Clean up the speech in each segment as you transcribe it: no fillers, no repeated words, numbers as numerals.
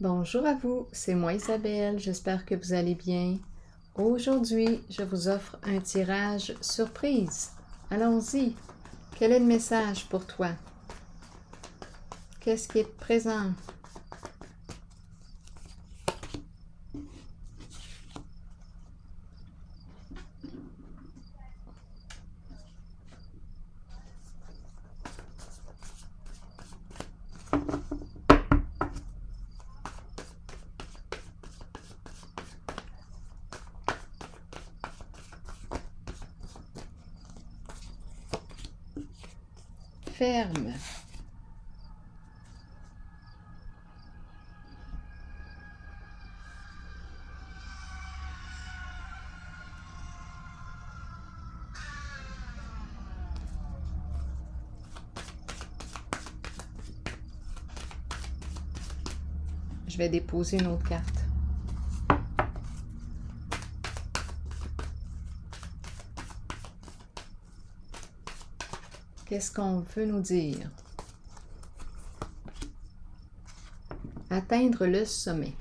Bonjour à vous, c'est moi Isabelle, j'espère que vous allez bien. Aujourd'hui, je vous offre un tirage surprise. Allons-y. Quel est le message pour toi? Qu'est-ce qui est présent? Ferme. Je vais déposer une autre carte. Qu'est-ce qu'on veut nous dire? Atteindre le sommet.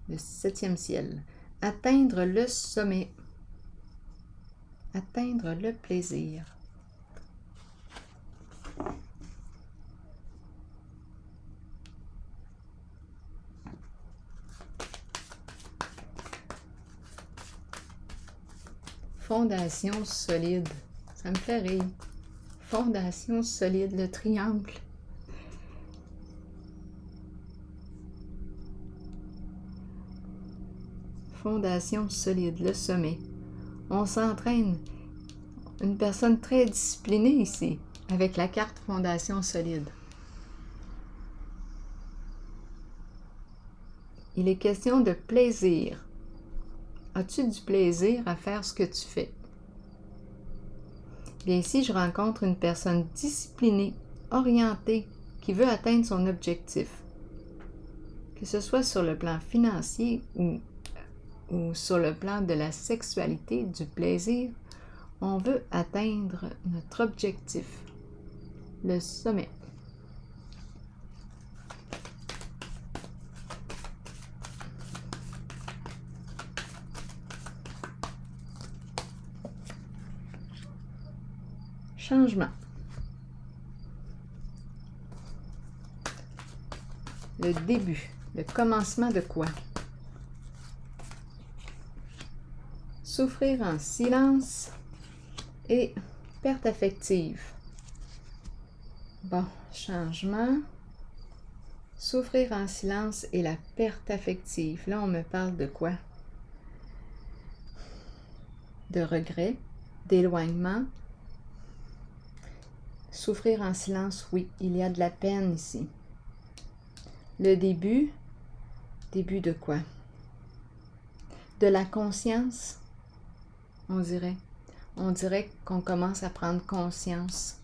Le 7e ciel. Atteindre le sommet. Atteindre le plaisir. Fondation solide. Ça me fait rire. Fondation solide, le triangle. Fondation solide, le sommet. On s'entraîne. Une personne très disciplinée ici, avec la carte Fondation solide. Il est question de plaisir. As-tu du plaisir à faire ce que tu fais? Bien, ici, je rencontre une personne disciplinée, orientée, qui veut atteindre son objectif. Que ce soit sur le plan financier ou sur le plan de la sexualité, du plaisir, on veut atteindre notre objectif, le sommet. Changement. Le début, le commencement de quoi? Souffrir en silence et perte affective. Bon, changement. Souffrir en silence et la perte affective. Là, on me parle de quoi? De regret, d'éloignement. Souffrir en silence, oui, il y a de la peine ici. Le début de quoi? De la conscience, on dirait. On dirait qu'on commence à prendre conscience.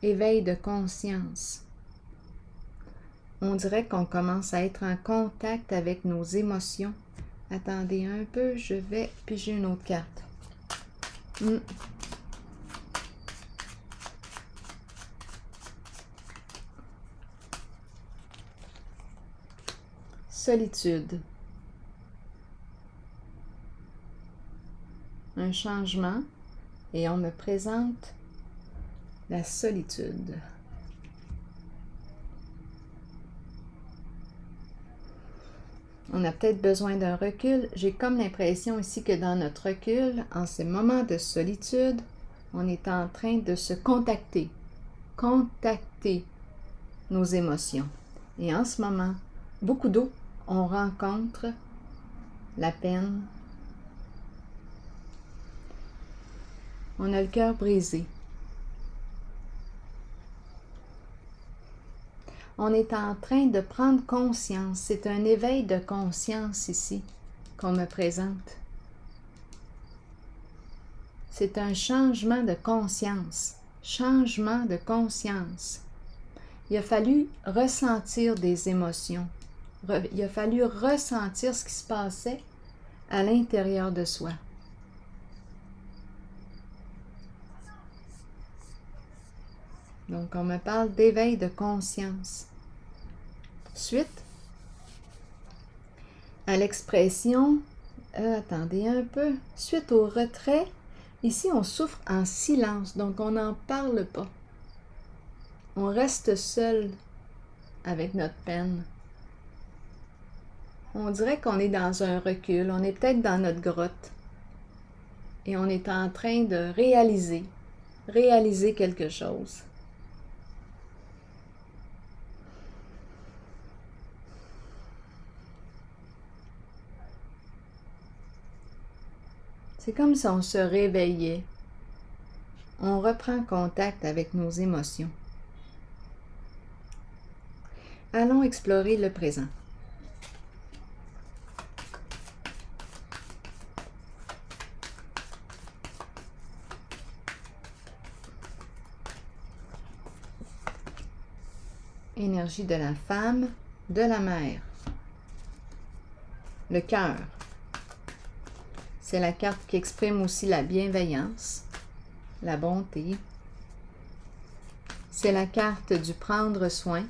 Éveil de conscience. On dirait qu'on commence à être en contact avec nos émotions. Attendez un peu, je vais piger une autre carte. Solitude. Un changement et on me présente la solitude. On a peut-être besoin d'un recul. J'ai comme l'impression ici que dans notre recul, en ces moments de solitude, on est en train de se contacter nos émotions. Et en ce moment, beaucoup d'eau, on rencontre la peine. On a le cœur brisé. On est en train de prendre conscience. C'est un éveil de conscience ici qu'on me présente. C'est un changement de conscience. Changement de conscience. Il a fallu ressentir des émotions. Il a fallu ressentir ce qui se passait à l'intérieur de soi. Donc, on me parle d'éveil de conscience. Suite à l'expression, attendez un peu, suite au retrait, ici on souffre en silence, donc on n'en parle pas. On reste seul avec notre peine. On dirait qu'on est dans un recul, on est peut-être dans notre grotte et on est en train de réaliser quelque chose. C'est comme si on se réveillait. On reprend contact avec nos émotions. Allons explorer le présent. Énergie de la femme, de la mère. Le cœur. C'est la carte qui exprime aussi la bienveillance, la bonté. C'est la carte du prendre soin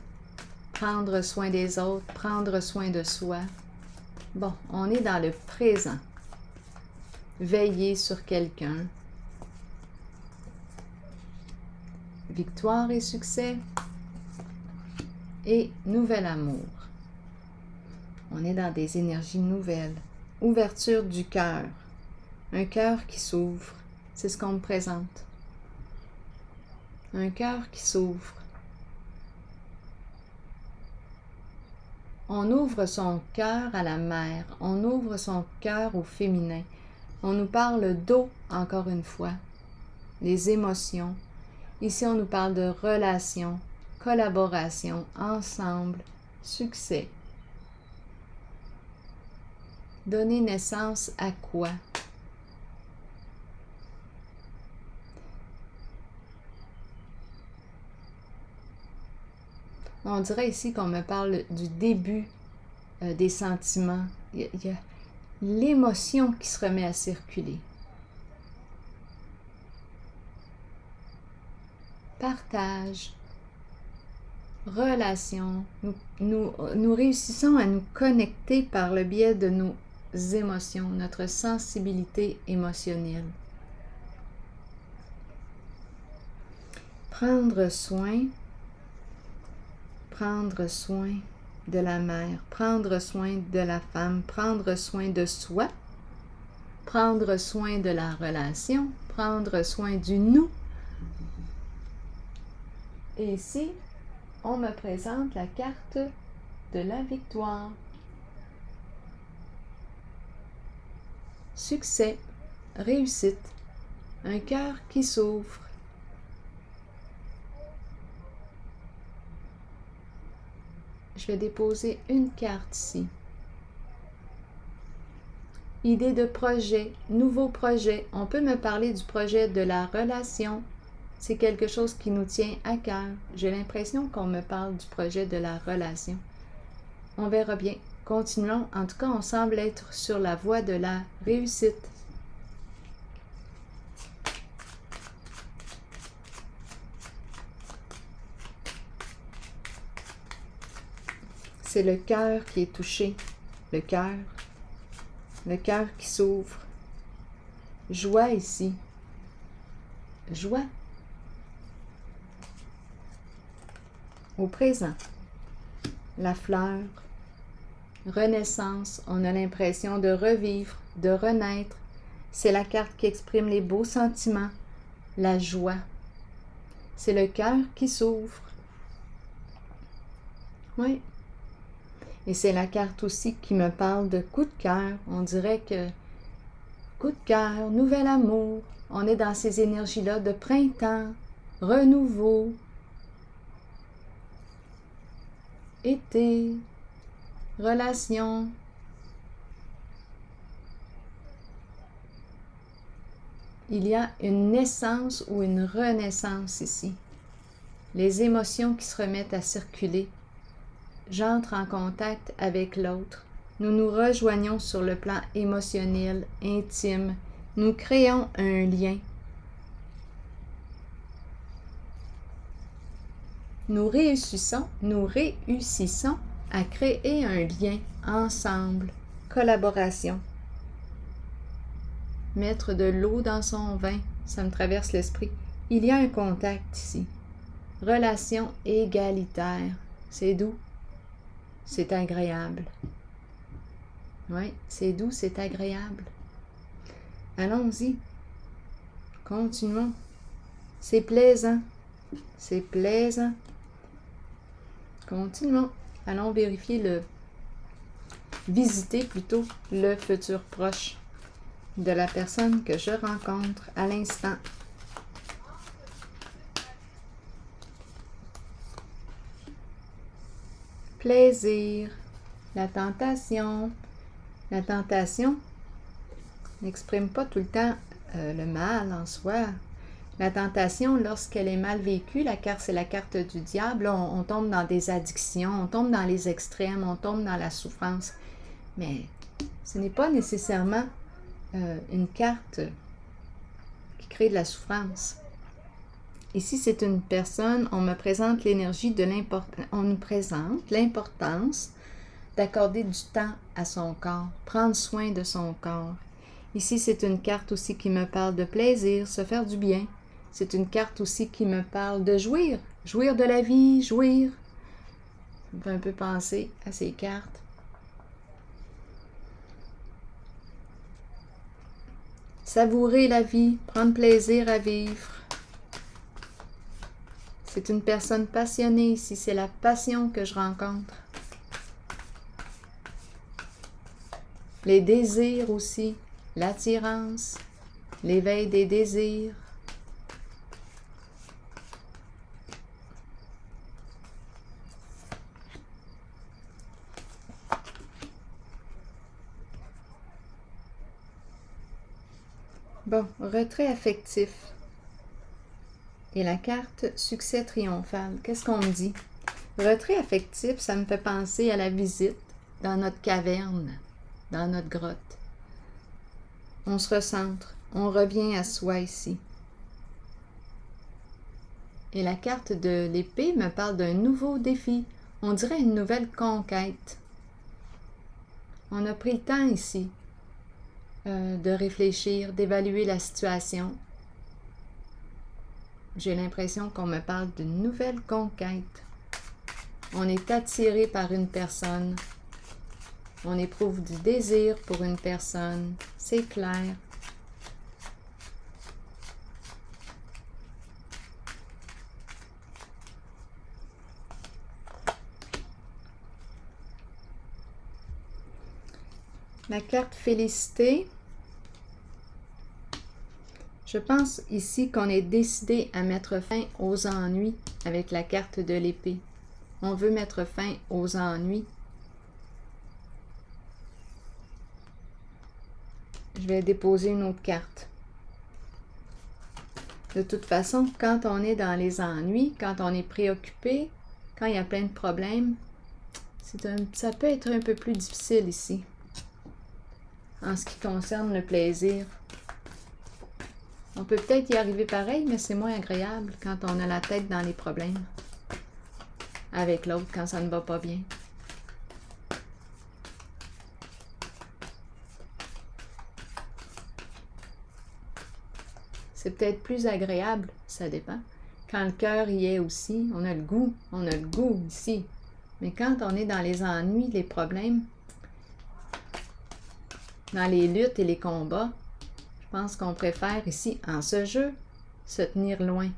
des autres, prendre soin de soi. Bon, on est dans le présent. Veiller sur quelqu'un. Victoire et succès. Et nouvel amour. On est dans des énergies nouvelles. Ouverture du cœur. Un cœur qui s'ouvre. C'est ce qu'on me présente. Un cœur qui s'ouvre. On ouvre son cœur à la mère. On ouvre son cœur au féminin. On nous parle d'eau, encore une fois. Les émotions. Ici, on nous parle de relations, collaboration, ensemble, succès. Donner naissance à quoi? On dirait ici qu'on me parle du début des sentiments. Il y a l'émotion qui se remet à circuler. Partage, relation. Nous réussissons à nous connecter par le biais de nos émotions, notre sensibilité émotionnelle. Prendre soin de la mère, prendre soin de la femme, prendre soin de soi, prendre soin de la relation, prendre soin du nous. Et ici, on me présente la carte de la victoire. Succès, réussite, un cœur qui s'ouvre. Je vais déposer une carte ici. Idée de projet, nouveau projet. On peut me parler du projet de la relation. C'est quelque chose qui nous tient à cœur. J'ai l'impression qu'on me parle du projet de la relation. On verra bien. Continuons. En tout cas, on semble être sur la voie de la réussite. C'est le cœur qui est touché. Le cœur qui s'ouvre. Joie ici. Joie. Au présent. La fleur. Renaissance. On a l'impression de revivre, de renaître. C'est la carte qui exprime les beaux sentiments. La joie. C'est le cœur qui s'ouvre. Oui. Et c'est la carte aussi qui me parle de coup de cœur. On dirait que coup de cœur, nouvel amour. On est dans ces énergies-là de printemps, renouveau, été, relation. Il y a une naissance ou une renaissance ici. Les émotions qui se remettent à circuler. J'entre en contact avec l'autre. Nous nous rejoignons sur le plan émotionnel, intime. Nous créons un lien. nous réussissons à créer un lien ensemble, collaboration. Mettre de l'eau dans son vin, ça me traverse l'esprit. Il y a un contact ici. Relation égalitaire. C'est doux, c'est agréable. Oui, c'est doux, c'est agréable. Allons-y. Continuons. C'est plaisant. C'est plaisant. Continuons. Allons visiter plutôt le futur proche de la personne que je rencontre à l'instant. Plaisir. La tentation. La tentation n'exprime pas tout le temps le mal en soi. La tentation, lorsqu'elle est mal vécue, la carte, c'est la carte du diable, on tombe dans des addictions, on tombe dans les extrêmes, on tombe dans la souffrance. Mais ce n'est pas nécessairement une carte qui crée de la souffrance. Ici, c'est une personne, on me présente l'énergie de l'importance, on nous présente l'importance d'accorder du temps à son corps, prendre soin de son corps. Ici, c'est une carte aussi qui me parle de plaisir, se faire du bien. C'est une carte aussi qui me parle de jouir, jouir de la vie, jouir. Ça me fait un peu penser à ces cartes. Savourer la vie, prendre plaisir à vivre. C'est une personne passionnée ici, c'est la passion que je rencontre. Les désirs aussi, l'attirance, l'éveil des désirs. Bon, retrait affectif. Et la carte succès triomphal. Qu'est-ce qu'on me dit? Retrait affectif, ça me fait penser à la visite dans notre caverne, dans notre grotte. On se recentre, on revient à soi ici. Et la carte de l'épée me parle d'un nouveau défi. On dirait une nouvelle conquête. On a pris le temps ici de réfléchir, d'évaluer la situation. J'ai l'impression qu'on me parle d'une nouvelle conquête. On est attiré par une personne. On éprouve du désir pour une personne. C'est clair. La carte félicité. Je pense ici qu'on est décidé à mettre fin aux ennuis avec la carte de l'épée. On veut mettre fin aux ennuis. Je vais déposer une autre carte. De toute façon, quand on est dans les ennuis, quand on est préoccupé, quand il y a plein de problèmes, ça peut être un peu plus difficile ici, en ce qui concerne le plaisir. On peut peut-être y arriver pareil, mais c'est moins agréable quand on a la tête dans les problèmes avec l'autre, quand ça ne va pas bien. C'est peut-être plus agréable, ça dépend. Quand le cœur y est aussi, on a le goût ici. Mais quand on est dans les ennuis, les problèmes, dans les luttes et les combats, je pense qu'on préfère ici, en ce jeu, se tenir loin.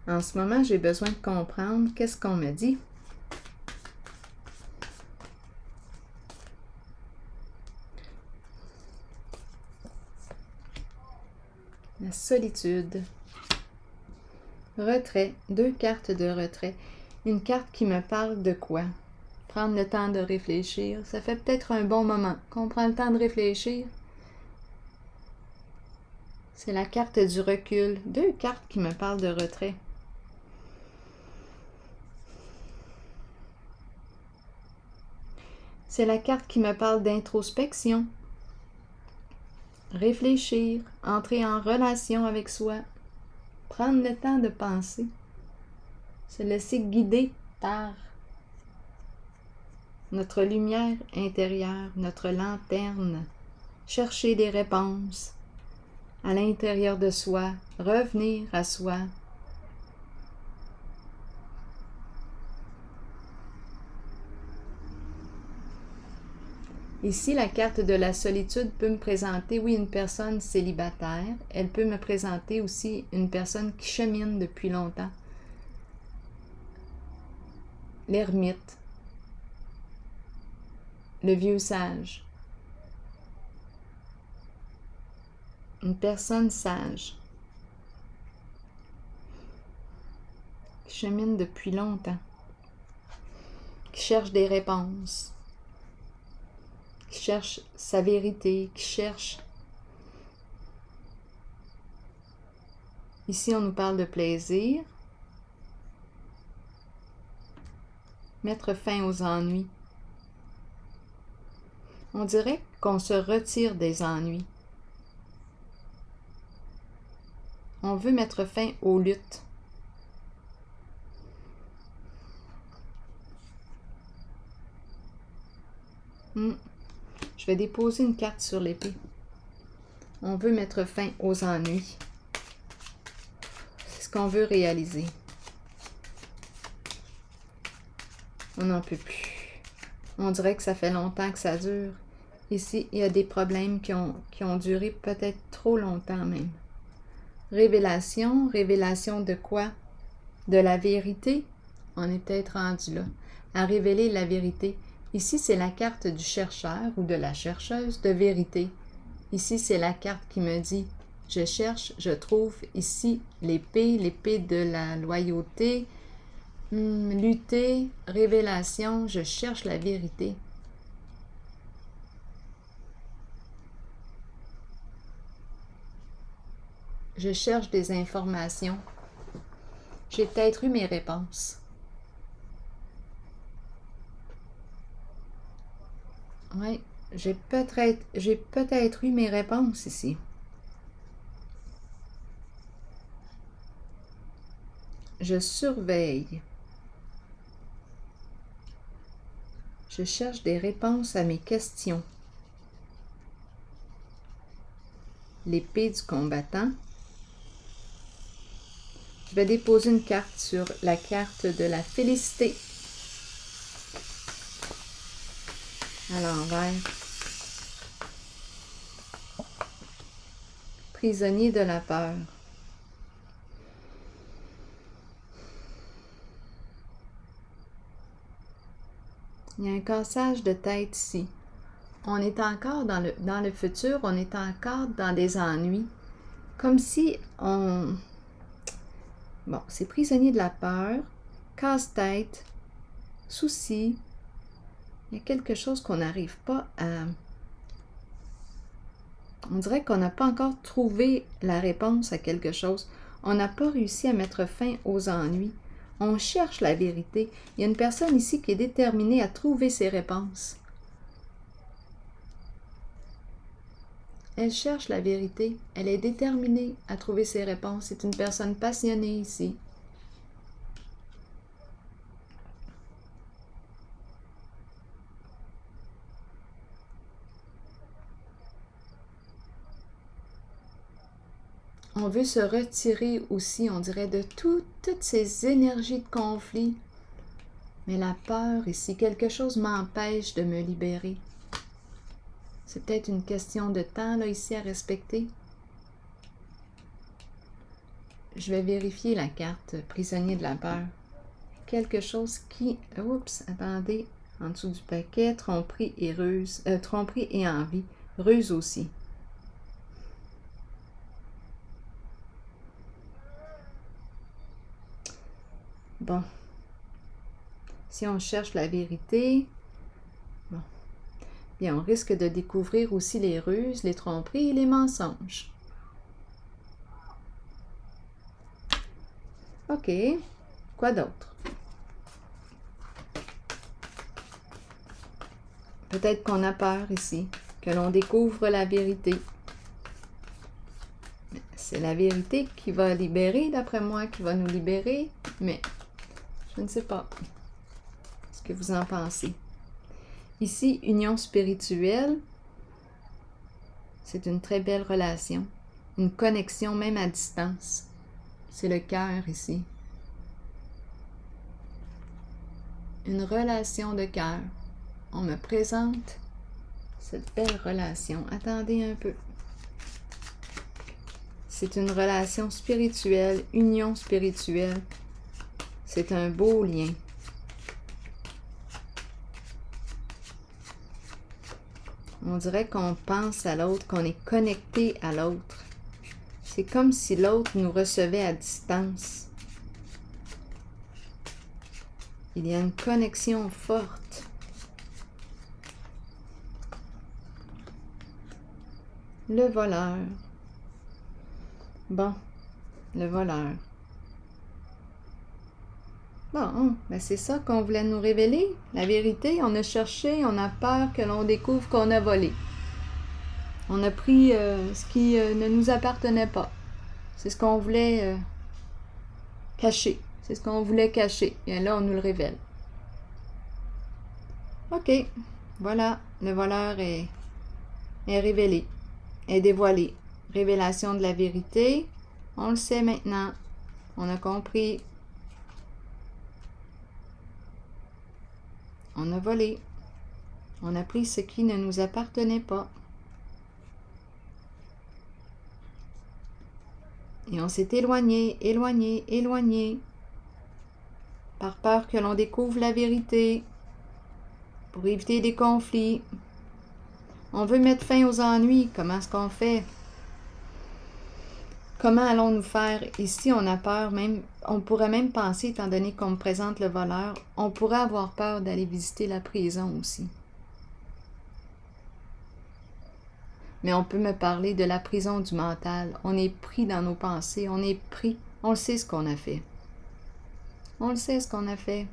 En ce moment, j'ai besoin de comprendre qu'est-ce qu'on me dit. La solitude. Retrait. 2 cartes de retrait. Une carte qui me parle de quoi? Prendre le temps de réfléchir. Ça fait peut-être un bon moment qu'on prend le temps de réfléchir. C'est la carte du recul. 2 cartes qui me parlent de retrait. C'est la carte qui me parle d'introspection. réfléchir, entrer en relation avec soi, prendre le temps de penser, se laisser guider par notre lumière intérieure, notre lanterne, chercher des réponses à l'intérieur de soi, revenir à soi. Ici, la carte de la solitude peut me présenter, oui, une personne célibataire. Elle peut me présenter aussi une personne qui chemine depuis longtemps. L'ermite, le vieux sage. Une personne sage qui chemine depuis longtemps, qui cherche des réponses, qui cherche sa vérité, qui cherche... Ici, on nous parle de plaisir, mettre fin aux ennuis. On dirait qu'on se retire des ennuis. On veut mettre fin aux luttes. Je vais déposer une carte sur l'épée. On veut mettre fin aux ennuis. C'est ce qu'on veut réaliser. On n'en peut plus. On dirait que ça fait longtemps que ça dure. Ici, il y a des problèmes qui ont duré peut-être trop longtemps même. Révélation. Révélation de quoi? De la vérité. On est peut-être rendu là. À révéler la vérité. Ici, c'est la carte du chercheur ou de la chercheuse de vérité. Ici, c'est la carte qui me dit « Je cherche, je trouve ». Ici, l'épée de la loyauté. Lutter, révélation, je cherche la vérité. Je cherche des informations. J'ai peut-être eu mes réponses. Oui, j'ai peut-être eu mes réponses ici. Je surveille. Je cherche des réponses à mes questions. L'épée du combattant. Je vais déposer une carte sur la carte de la félicité. À l'envers. Prisonnier de la peur. Il y a un cassage de tête ici. On est encore dans le futur, on est encore dans des ennuis. Comme si on... Bon, c'est prisonnier de la peur, casse-tête, souci. Il y a quelque chose qu'on n'arrive pas à... On dirait qu'on n'a pas encore trouvé la réponse à quelque chose. On n'a pas réussi à mettre fin aux ennuis. On cherche la vérité. Il y a une personne ici qui est déterminée à trouver ses réponses. Elle cherche la vérité. Elle est déterminée à trouver ses réponses. C'est une personne passionnée ici. On veut se retirer aussi, on dirait, de toutes ces énergies de conflit. Mais la peur ici, quelque chose m'empêche de me libérer. C'est peut-être une question de temps, là, ici, à respecter. Je vais vérifier la carte prisonnier de la peur. Quelque chose qui... Oups, attendez. En dessous du paquet, tromperie et ruse. Tromperie et envie. Ruse aussi. Bon. Si on cherche la vérité, bon, bien, on risque de découvrir aussi les ruses, les tromperies et les mensonges. OK. Quoi d'autre? Peut-être qu'on a peur ici, que l'on découvre la vérité. c'est la vérité qui va libérer, d'après moi, qui va nous libérer, mais je ne sais pas ce que vous en pensez. Ici, union spirituelle, c'est une très belle relation, une connexion même à distance. C'est le cœur ici. Une relation de cœur. On me présente cette belle relation. Attendez un peu. C'est une relation spirituelle, union spirituelle. C'est un beau lien. On dirait qu'on pense à l'autre, qu'on est connecté à l'autre. C'est comme si l'autre nous recevait à distance. Il y a une connexion forte. Le voleur. Bon, le voleur. Bon, ben c'est ça qu'on voulait nous révéler. La vérité, on a cherché, on a peur que l'on découvre qu'on a volé. On a pris ce qui ne nous appartenait pas. C'est ce qu'on voulait cacher. C'est ce qu'on voulait cacher. Et là, on nous le révèle. OK. Voilà, le voleur est révélé, est dévoilé. Révélation de la vérité. On le sait maintenant. On a compris. On a volé. On a pris ce qui ne nous appartenait pas. Et on s'est éloigné, éloigné, éloigné, par peur que l'on découvre la vérité, pour éviter des conflits. On veut mettre fin aux ennuis. Comment est-ce qu'on fait? Comment allons-nous faire? Ici, on a peur, même, on pourrait même penser, étant donné qu'on me présente le voleur, on pourrait avoir peur d'aller visiter la prison aussi. Mais on peut me parler de la prison du mental. On est pris dans nos pensées, on est pris, on le sait ce qu'on a fait. On le sait ce qu'on a fait.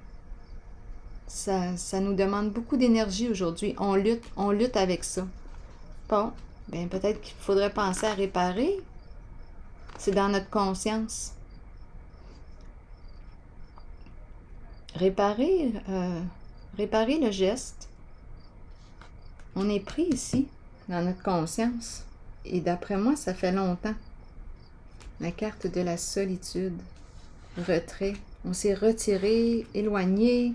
Ça nous demande beaucoup d'énergie aujourd'hui. On lutte avec ça. Bon, bien peut-être qu'il faudrait penser à réparer. C'est dans notre conscience. Réparer le geste. On est pris ici, dans notre conscience. Et d'après moi, ça fait longtemps. La carte de la solitude. Retrait. On s'est retiré, éloigné,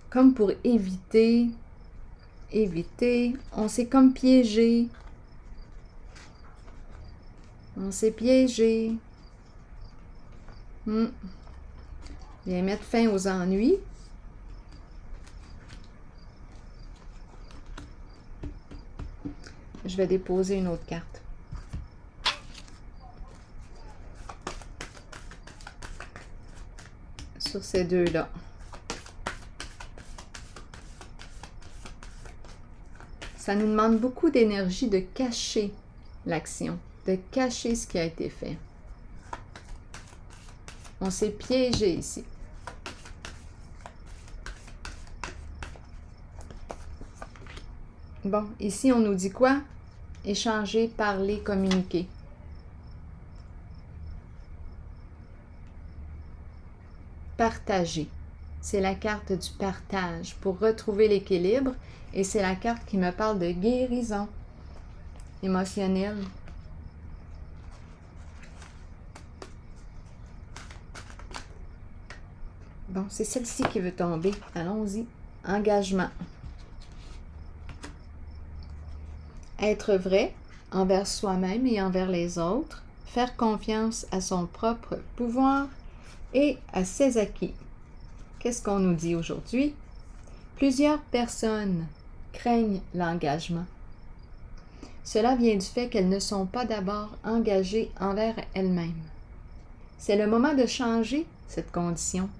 comme pour éviter. On s'est comme piégé. On s'est piégé. Viens mettre fin aux ennuis. Je vais déposer une autre carte. Sur ces deux-là. Ça nous demande beaucoup d'énergie de cacher l'action, de cacher ce qui a été fait. On s'est piégé ici. Bon, ici, on nous dit quoi? Échanger, parler, communiquer. Partager. C'est la carte du partage pour retrouver l'équilibre et c'est la carte qui me parle de guérison émotionnelle. Bon, c'est celle-ci qui veut tomber. Allons-y. Engagement. Être vrai envers soi-même et envers les autres. Faire confiance à son propre pouvoir et à ses acquis. Qu'est-ce qu'on nous dit aujourd'hui? Plusieurs personnes craignent l'engagement. Cela vient du fait qu'elles ne sont pas d'abord engagées envers elles-mêmes. C'est le moment de changer cette condition.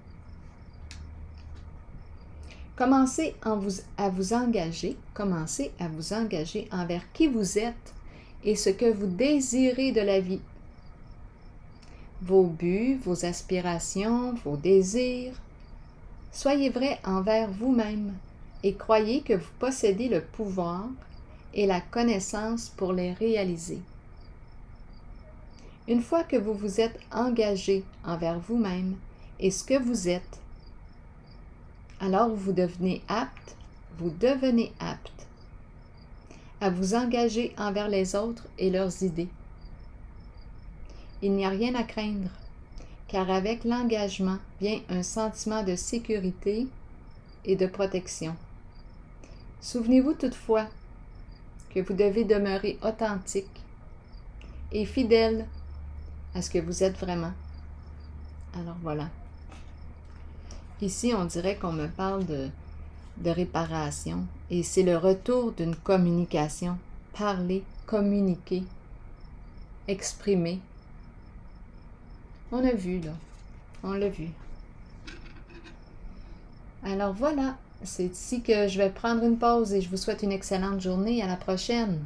Commencez à vous engager envers qui vous êtes et ce que vous désirez de la vie. Vos buts, vos aspirations, vos désirs. Soyez vrai envers vous-même et croyez que vous possédez le pouvoir et la connaissance pour les réaliser. Une fois que vous vous êtes engagé envers vous-même et ce que vous êtes, alors vous devenez apte à vous engager envers les autres et leurs idées. Il n'y a rien à craindre, car avec l'engagement vient un sentiment de sécurité et de protection. Souvenez-vous toutefois que vous devez demeurer authentique et fidèle à ce que vous êtes vraiment. Alors voilà. Ici, on dirait qu'on me parle de réparation et c'est le retour d'une communication. Parler, communiquer, exprimer. On a vu, là. On l'a vu. Alors voilà, c'est ici que je vais prendre une pause et je vous souhaite une excellente journée. À la prochaine.